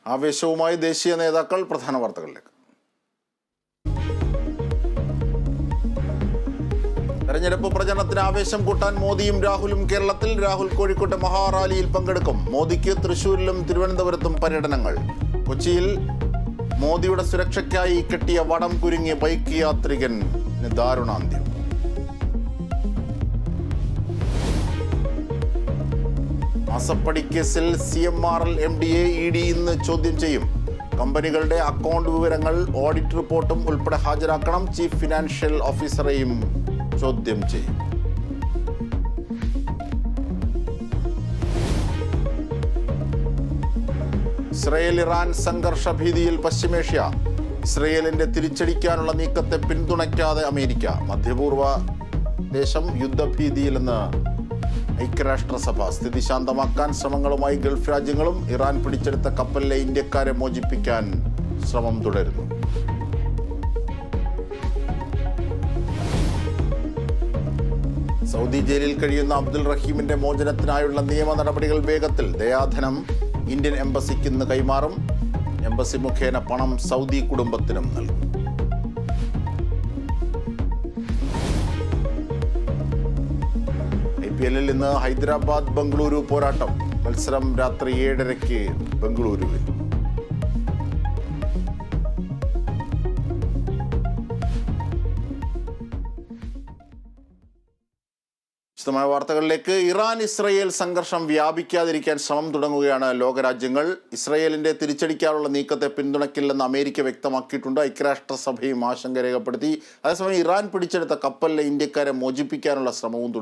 ആവേശവുമായി ദേശീയ നേതാക്കൾ. പ്രധാന വാർത്തകളിലേക്ക്. തെരഞ്ഞെടുപ്പ് പ്രചരണത്തിന് ആവേശം കൂട്ടാൻ മോദിയും രാഹുലും കേരളത്തിൽ. രാഹുൽ കോഴിക്കോട്ടെ മഹാറാലിയിൽ പങ്കെടുക്കും. മോദിക്ക് തൃശൂരിലും തിരുവനന്തപുരത്തും പര്യടനങ്ങൾ. കൊച്ചിയിൽ മോദിയുടെ സുരക്ഷയ്ക്കായി കെട്ടിയ വടം കുരുങ്ങിയ ബൈക്ക് യാത്രികന് ദാരുണാന്ത്യം. മാസപ്പടി കേസിൽ CMRL MDയെ ED ഇന്ന് ചോദ്യം ചെയ്യും. കമ്പനികളുടെ അക്കൗണ്ട് വിവരങ്ങൾ, ഓഡിറ്റ് റിപ്പോർട്ടും ഉൾപ്പെടെ ഹാജരാക്കണം. ചീഫ് ഫിനാൻഷ്യൽ ഓഫീസറെയും ചോദ്യം ചെയ്യും. ഇസ്രയേൽ-ഇറാൻ സംഘർഷ ഭീതിയിൽ പശ്ചിമേഷ്യ. ഇസ്രയേലിന്റെ തിരിച്ചടിക്കാനുള്ള നീക്കത്തെ പിന്തുണയ്ക്കാതെ അമേരിക്ക. മധ്യപൂർവ്വ ദേശം യുദ്ധഭീതിയിലെന്ന് ഐക്യരാഷ്ട്രസഭ. സ്ഥിതി ശാന്തമാക്കാൻ ശ്രമങ്ങളുമായി ഗൾഫ് രാജ്യങ്ങളും. ഇറാൻ പിടിച്ചെടുത്ത കപ്പലിലെ ഇന്ത്യക്കാരെ മോചിപ്പിക്കാൻ ശ്രമം തുടരുന്നു. സൗദി ജയിലിൽ കഴിയുന്ന അബ്ദുൽ റഹീമിന്റെ മോചനത്തിനായുള്ള നിയമ നടപടികൾ വേഗത്തിൽ. ദയാധനം ഇന്ത്യൻ എംബസിക്ക് ഇന്ന് കൈമാറും. എംബസി മുഖേന പണം സൗദി കുടുംബത്തിനും നൽകും. IPL ഇന്ന് ഹൈദരാബാദ് ബംഗളൂരു പോരാട്ടം. മത്സരം രാത്രി 7:30 ബംഗളൂരുവിൽ. വിശദമായ വാർത്തകളിലേക്ക്. ഇറാൻ-ഇസ്രയേൽ സംഘർഷം വ്യാപിക്കാതിരിക്കാൻ ശ്രമം തുടങ്ങുകയാണ് ലോകരാജ്യങ്ങൾ. ഇസ്രയേലിന്റെ തിരിച്ചടിക്കാനുള്ള നീക്കത്തെ പിന്തുണയ്ക്കില്ലെന്ന് അമേരിക്ക വ്യക്തമാക്കിയിട്ടുണ്ട്. ഐക്യരാഷ്ട്രസഭയും ആശങ്ക രേഖപ്പെടുത്തി. അതേസമയം ഇറാൻ പിടിച്ചെടുത്ത കപ്പലിലെ ഇന്ത്യക്കാരെ മോചിപ്പിക്കാനുള്ള ശ്രമവും